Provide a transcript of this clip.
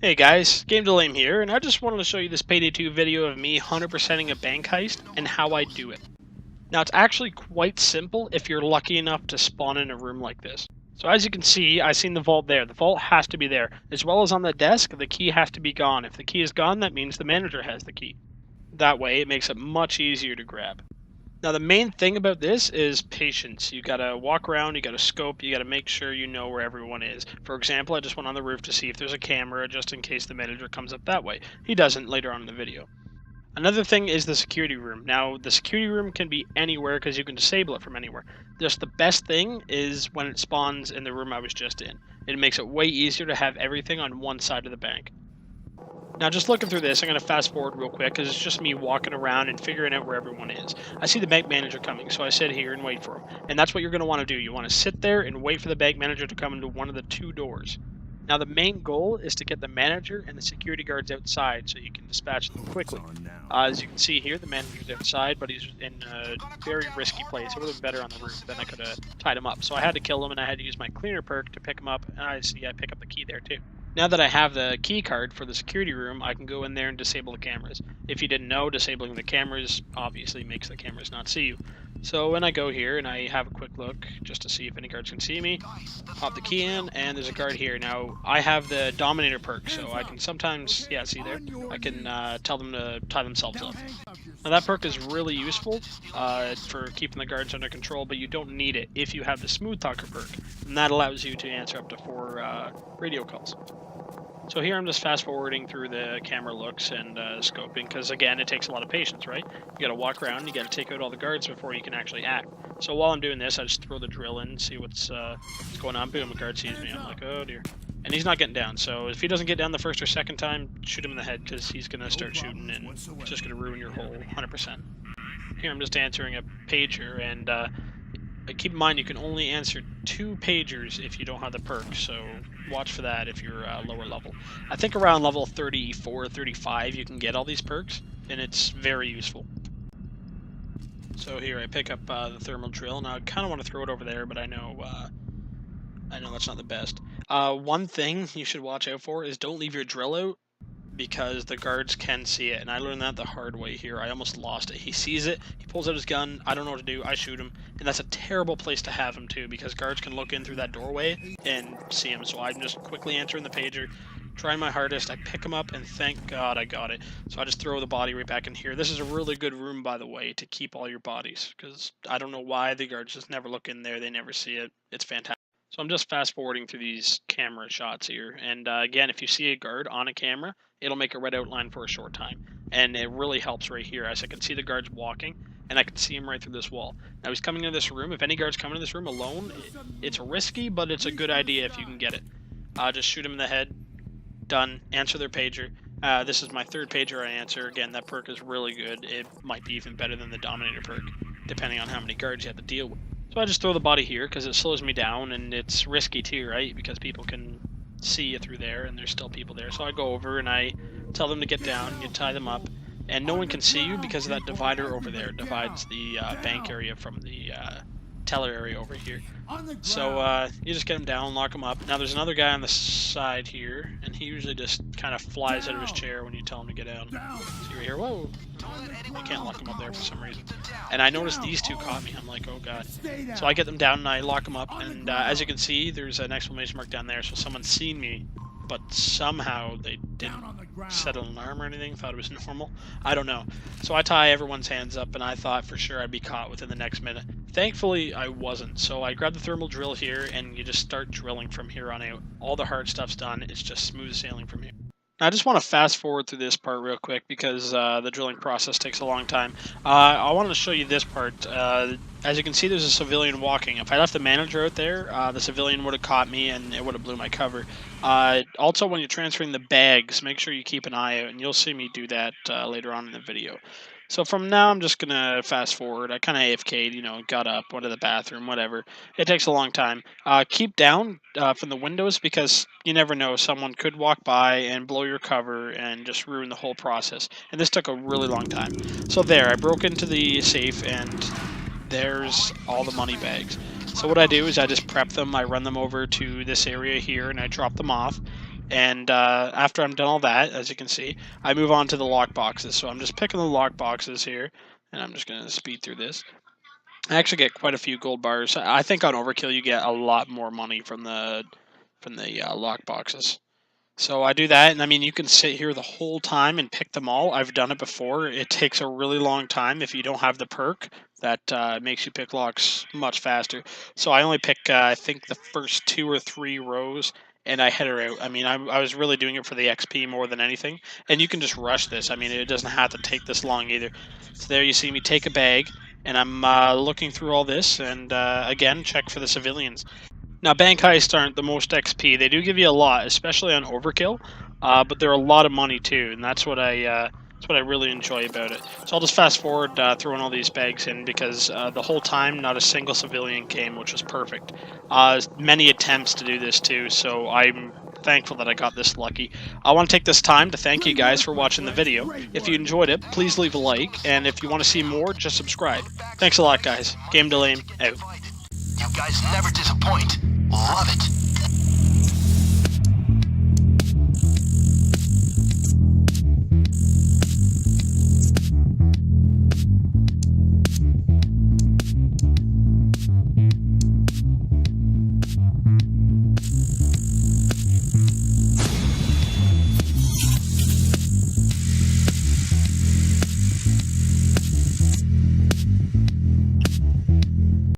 Hey guys, Game Delame here, and I just wanted to show you this Payday 2 video of me 100%ing a bank heist and how I do it. Now it's actually quite simple if you're lucky enough to spawn in a room like this. So as you can see, I seen the vault there. The vault has to be there. As well as on the desk, the key has to be gone. If the key is gone, that means the manager has the key. That way, it makes it much easier to grab. Now the main thing about this is patience. You gotta walk around, you gotta scope, you gotta make sure you know where everyone is. For example, I just went on the roof to see if there's a camera just in case the manager comes up that way. He doesn't later on in the video. Another thing is the security room. Now the security room can be anywhere because you can disable it from anywhere. Just the best thing is when it spawns in the room I was just in. It makes it way easier to have everything on one side of the bank. Now, just looking through this, I'm going to fast forward real quick because it's just me walking around and figuring out where everyone is. I see the bank manager coming, so I sit here and wait for him. And that's what you're going to want to do. You want to sit there and wait for the bank manager to come into one of the two doors. Now, the main goal is to get the manager and the security guards outside so you can dispatch them quickly. As you can see here, the manager's outside, but he's in a very risky place. It would have been better on the roof, then I could have tied him up. So I had to kill him, and I had to use my cleaner perk to pick him up, and I pick up the key there too. Now that I have the key card for the security room, I can go in there and disable the cameras. If you didn't know, disabling the cameras obviously makes the cameras not see you. So when I go here and I have a quick look just to see if any guards can see me, pop the key in, and there's a guard here. Now, I have the Dominator perk, so I can sometimes, yeah, see there? I can tell them to tie themselves up. Now that perk is really useful for keeping the guards under control, but you don't need it if you have the Smooth Talker perk, and that allows you to answer up to 4 radio calls. So here I'm just fast forwarding through the camera looks and scoping, because again, it takes a lot of patience, right? You gotta walk around, you gotta take out all the guards before you can actually act. So while I'm doing this, I just throw the drill in, see what's going on. Boom, a guard sees me. I'm like, oh dear. And he's not getting down, so if he doesn't get down the first or second time, shoot him in the head, because he's gonna start shooting and it's just gonna ruin your whole 100%. Here I'm just answering a pager, and keep in mind you can only answer 2 pagers if you don't have the perk, so watch for that if you're lower level. I think around level 34, 35 you can get all these perks, and it's very useful. So here I pick up the thermal drill. Now I kind of want to throw it over there, but I know that's not the best. One thing you should watch out for is don't leave your drill out, because the guards can see it, and I learned that the hard way here. I almost lost it. He sees it, he pulls out his gun, I don't know what to do, I shoot him, and that's a terrible place to have him too, because guards can look in through that doorway and see him. So I'm just quickly answering the pager, trying my hardest, I pick him up, and thank God I got it. So I just throw the body right back in here. This is a really good room, by the way, to keep all your bodies, because I don't know why the guards just never look in there, they never see it. It's fantastic. So I'm just fast forwarding through these camera shots here, and again, if you see a guard on a camera, it'll make a red outline for a short time, and it really helps right here, as I can see the guards walking, and I can see him right through this wall. Now he's coming into this room. If any guards come into this room alone, it's risky, but it's a good idea if you can get it. Just shoot him in the head. Done. Answer their pager. This is my 3rd pager I answer. Again, that perk is really good. It might be even better than the Dominator perk, depending on how many guards you have to deal with. So I just throw the body here because it slows me down, and it's risky too, right? Because people can see you through there, and there's still people there. So I go over and I tell them to get down, you tie them up, and no one can see you because of that divider over there. It divides the bank area from the teller area over here. So you just get him down, lock him up. Now there's another guy on the side here, and he usually just kind of flies out of his chair when you tell him to get down. So you're here, whoa! I can't lock him up there for some reason. And I noticed these 2 caught me. I'm like, oh god. So I get them down and I lock them up, and as you can see, there's an exclamation mark down there, so someone's seen me, but somehow they didn't set an alarm or anything, thought it was normal. I don't know. So I tie everyone's hands up, and I thought for sure I'd be caught within the next minute. Thankfully, I wasn't. So I grabbed the thermal drill here, and you just start drilling from here on out. All the hard stuff's done. It's just smooth sailing from here. I just want to fast forward through this part real quick because the drilling process takes a long time. I wanted to show you this part. As you can see, there's a civilian walking. If I left the manager out there, the civilian would have caught me and it would have blew my cover. Also, when you're transferring the bags, make sure you keep an eye out, and you'll see me do that later on in the video. So from now, I'm just going to fast forward. I kind of AFK'd, got up, went to the bathroom, whatever. It takes a long time. Keep down from the windows because you never know. Someone could walk by and blow your cover and just ruin the whole process. And this took a really long time. So there, I broke into the safe, and there's all the money bags. So what I do is I just prep them, I run them over to this area here, and I drop them off. And after I'm done all that, as you can see, I move on to the lock boxes. So I'm just picking the lock boxes here, and I'm just going to speed through this. I actually get quite a few gold bars. I think on Overkill you get a lot more money from the lock boxes. So I do that, and I mean, you can sit here the whole time and pick them all. I've done it before. It takes a really long time if you don't have the perk that makes you pick locks much faster. So I only pick, I think, the first 2 or 3 rows, and I head her out. I mean, I was really doing it for the XP more than anything. And you can just rush this. I mean, it doesn't have to take this long either. So there you see me take a bag, and I'm looking through all this, and again, check for the civilians. Now, bank heists aren't the most XP. They do give you a lot, especially on Overkill, but they're a lot of money too, and that's what I really enjoy about it. So I'll just fast forward throwing all these bags in because the whole time not a single civilian came, which was perfect. Many attempts to do this too, so I'm thankful that I got this lucky. I want to take this time to thank you guys for watching the video. If you enjoyed it, please leave a like, and if you want to see more, just subscribe. Thanks a lot, guys. Game Delay out. You guys never disappoint. Love it.